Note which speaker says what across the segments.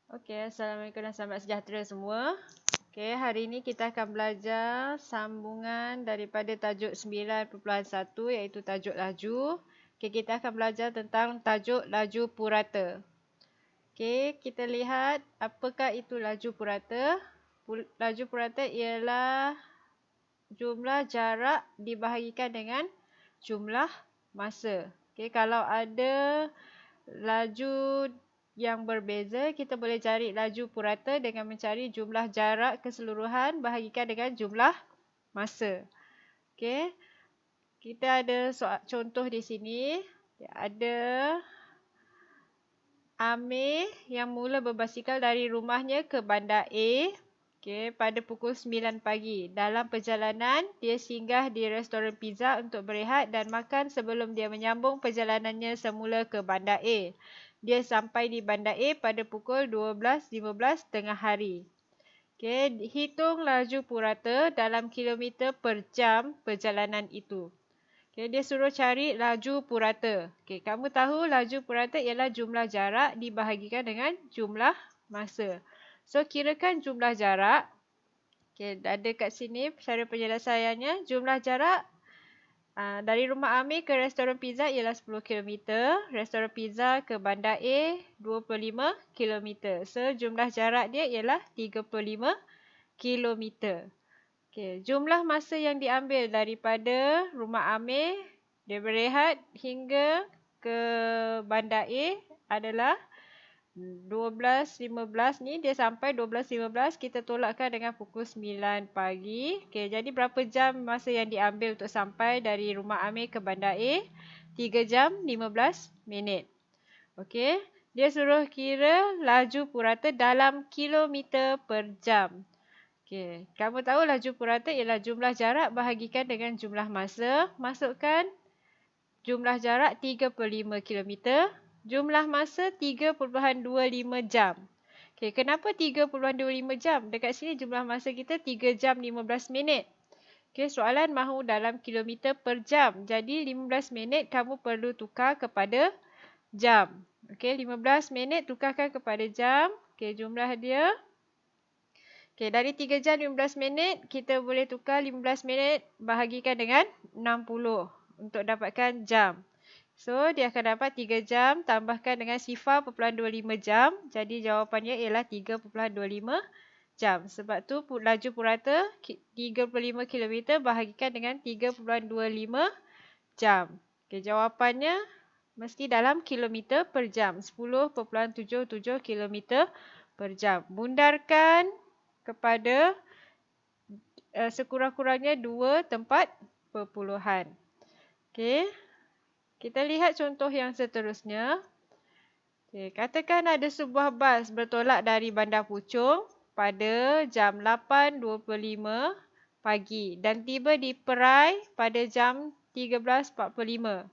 Speaker 1: Okey, Assalamualaikum dan selamat sejahtera semua. Okey, hari ini kita akan belajar sambungan daripada tajuk 9.1 iaitu tajuk laju. Okey, kita akan belajar tentang tajuk laju purata. Okey, kita lihat apakah itu laju purata. Laju purata ialah jumlah jarak dibahagikan dengan jumlah masa. Okey, kalau ada laju yang berbeza, kita boleh cari laju purata dengan mencari jumlah jarak keseluruhan bahagikan dengan jumlah masa. Okey. Kita ada contoh di sini. Ada Amir yang mula berbasikal dari rumahnya ke bandar A pada pukul 9 pagi. Dalam perjalanan, dia singgah di restoran pizza untuk berehat dan makan sebelum dia menyambung perjalanannya semula ke bandar A. Dia sampai di bandar A pada pukul 12.15 tengah hari. Hitung laju purata dalam kilometer per jam perjalanan itu. Dia suruh cari laju purata. Kamu tahu laju purata ialah jumlah jarak dibahagikan dengan jumlah masa. So, kirakan jumlah jarak. Ada kat sini cara penyelesaiannya. Jumlah jarak dari rumah Amir ke restoran pizza ialah 10 km. Restoran pizza ke bandar A 25 km. So, jumlah jarak dia ialah 35 km. Jumlah masa yang diambil daripada rumah Amir, dia berehat hingga ke bandar A adalah 12.15 ni. Dia sampai 12.15, kita tolakkan dengan pukul 9 pagi. Jadi berapa jam masa yang diambil untuk sampai dari rumah Amir ke bandar A? 3 jam 15 minit. Dia suruh kira laju purata dalam kilometer per jam. Kamu tahu laju purata ialah jumlah jarak bahagikan dengan jumlah masa. Masukkan jumlah jarak 35 km. Jumlah masa 3.25 jam. Kenapa 3.25 jam? Dekat sini jumlah masa kita 3 jam 15 minit. Soalan mahu dalam kilometer per jam. Jadi 15 minit kamu perlu tukar kepada jam. 15 minit tukarkan kepada jam. Jumlah dia. Dari 3 jam 15 minit, kita boleh tukar 15 minit bahagikan dengan 60 untuk dapatkan jam. So, dia akan dapat 3 jam tambahkan dengan 0.25 jam. Jadi, jawapannya ialah 3.25 jam. Sebab tu laju purata 35 km bahagikan dengan 3.25 jam. Jawapannya mesti dalam kilometer per jam. 10.77 km per jam. Bundarkan kepada sekurang-kurangnya 2 tempat perpuluhan. Kita lihat contoh yang seterusnya. Katakan ada sebuah bas bertolak dari Bandar Puchong pada jam 8.25 pagi dan tiba di Perai pada jam 13.45.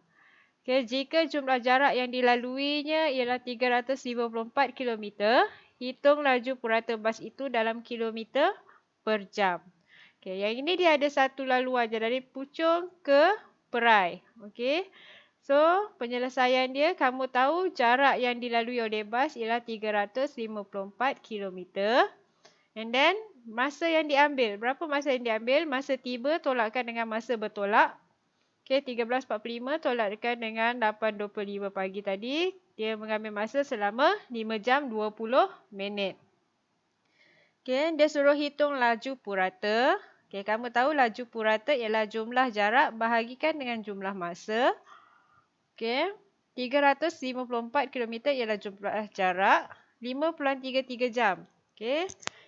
Speaker 1: Jika jumlah jarak yang dilaluinya ialah 354 km, hitung laju purata bas itu dalam kilometer per jam. Yang ini dia ada satu laluan je dari Puchong ke Perai. So, penyelesaian dia, kamu tahu jarak yang dilalui oleh bas ialah 354 km. And then, masa yang diambil. Berapa masa yang diambil? Masa tiba tolakkan dengan masa bertolak. 13.45 tolakkan dengan 8.25 pagi tadi. Dia mengambil masa selama 5 jam 20 minit. Dia suruh hitung laju purata. Kamu tahu laju purata ialah jumlah jarak bahagikan dengan jumlah masa. 354 km ialah jumlah jarak. 5.33 jam.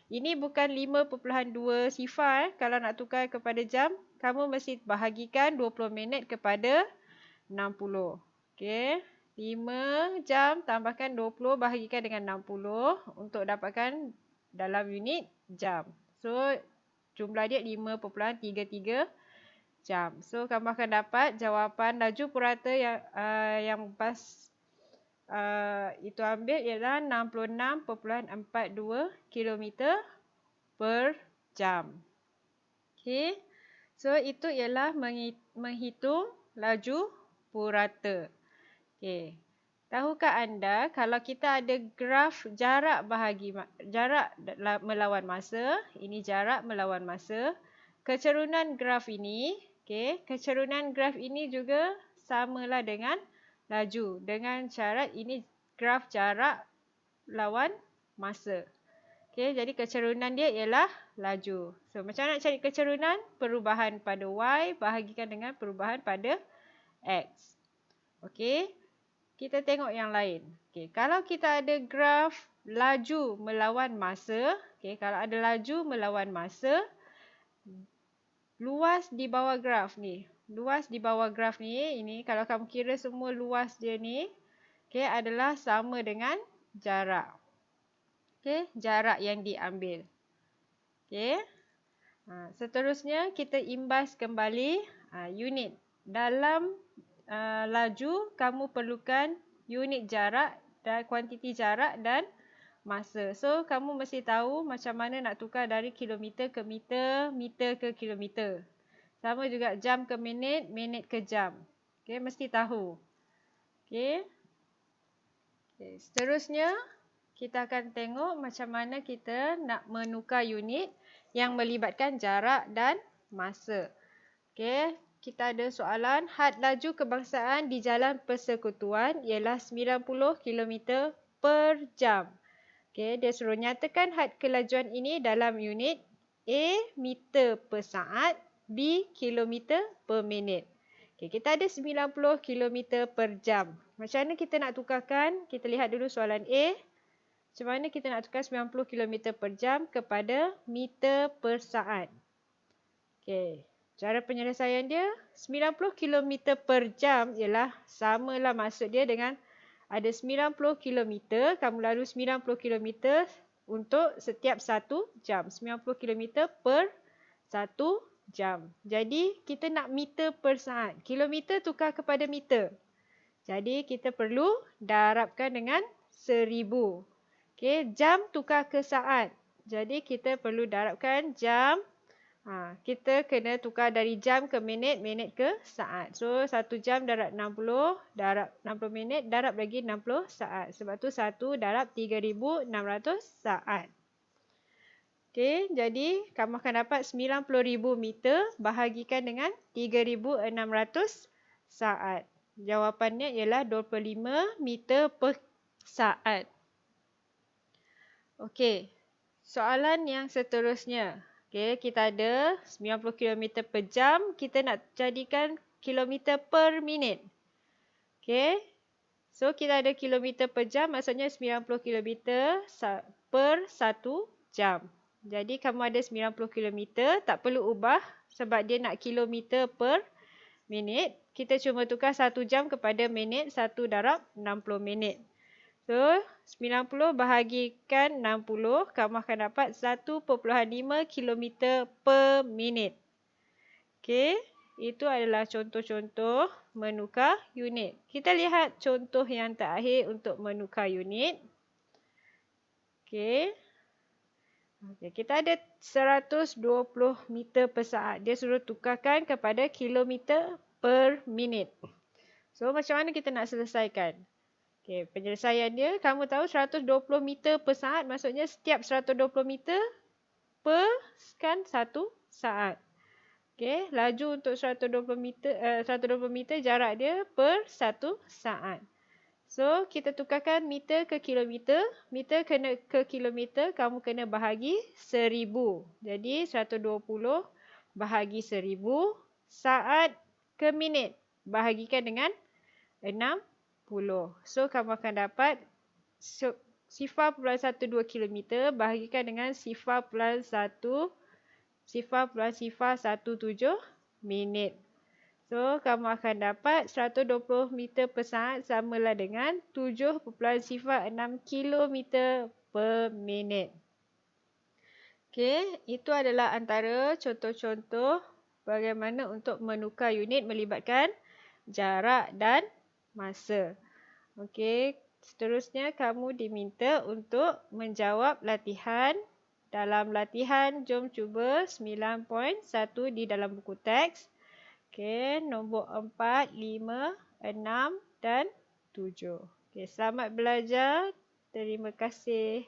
Speaker 1: Ini bukan 5.2 sifar. Kalau nak tukar kepada jam, kamu mesti bahagikan 20 minit kepada 60. 5 jam tambahkan 20 bahagikan dengan 60 untuk dapatkan dalam unit jam. So, jumlah dia 5.33 jam. So, kamu akan dapat jawapan laju purata yang bas itu ambil ialah 66.42 km per jam. So, itu ialah menghitung laju purata. tahukah anda kalau kita ada graf jarak melawan masa, ini jarak melawan masa, kecerunan graf ini, kecerunan graf ini juga samalah dengan laju dengan syarat ini graf jarak lawan masa. Jadi kecerunan dia ialah laju. So macam mana nak cari kecerunan? Perubahan pada Y bahagikan dengan perubahan pada X. Kita tengok yang lain. Kalau kita ada graf laju melawan masa, kalau ada laju melawan masa, luas di bawah graf ni. Luas di bawah graf ni, ini kalau kamu kira semua luas dia ni, adalah sama dengan jarak. Jarak yang diambil. Seterusnya kita imbas kembali unit. Dalam laju, kamu perlukan unit jarak dan kuantiti jarak dan masa. So, kamu mesti tahu macam mana nak tukar dari kilometer ke meter, meter ke kilometer. Sama juga jam ke minit, minit ke jam. Mesti tahu. Seterusnya, kita akan tengok macam mana kita nak menukar unit yang melibatkan jarak dan masa. Kita ada soalan, had laju kebangsaan di jalan persekutuan ialah 90 km per jam. Dia suruh nyatakan had kelajuan ini dalam unit A, meter per saat, B, kilometer per minit. Kita ada 90 km per jam. Macam mana kita nak tukarkan? Kita lihat dulu soalan A. Macam mana kita nak tukar 90 km per jam kepada meter per saat? Cara penyelesaian dia, 90 km per jam ialah samalah maksud dia dengan ada 90 km, kamu lalu 90 km untuk setiap 1 jam. 90 km per 1 jam. Jadi, kita nak meter per saat. Kilometer tukar kepada meter. Jadi, kita perlu darabkan dengan 1000. Jam tukar ke saat. Jadi, kita perlu darabkan jam. Kita kena tukar dari jam ke minit, minit ke saat. So, 1 jam darab 60, darab 60 minit, darab lagi 60 saat. Sebab tu 1 darab 3,600 saat. Jadi kamu akan dapat 90,000 meter bahagikan dengan 3,600 saat. Jawapannya ialah 25 meter per saat. Soalan yang seterusnya. Kita ada 90 km per jam. Kita nak jadikan kilometer per minit. So, kita ada kilometer per jam. Maksudnya 90 km per 1 jam. Jadi, kamu ada 90 km. Tak perlu ubah sebab dia nak kilometer per minit. Kita cuma tukar 1 jam kepada minit. 1 darab 60 minit. So, 90 bahagikan 60, kamu akan dapat 1.5 km per minit. Itu adalah contoh-contoh menukar unit. Kita lihat contoh yang terakhir untuk menukar unit. Kita ada 120 meter per saat. Dia suruh tukarkan kepada kilometer per minit. So, macam mana kita nak selesaikan? Penyelesaian dia, kamu tahu 120 meter per saat maksudnya setiap 120 meter per kan 1 saat. Laju untuk 120 meter jarak dia per 1 saat. So, kita tukarkan meter ke kilometer. Meter kena ke kilometer, kamu kena bahagi 1000. Jadi, 120 bahagi 1000. Saat ke minit, bahagikan dengan 60. So, kamu akan dapat 0.12 km bahagikan dengan 0.017 minit. So, kamu akan dapat 120 meter per saat samalah dengan 7.06 km per minit. Itu adalah antara contoh-contoh bagaimana untuk menukar unit melibatkan jarak dan masa. Seterusnya kamu diminta untuk menjawab latihan. Dalam latihan, jom cuba 9.1 di dalam buku teks. Nombor 4, 5, 6 dan 7. Okay, selamat belajar. Terima kasih.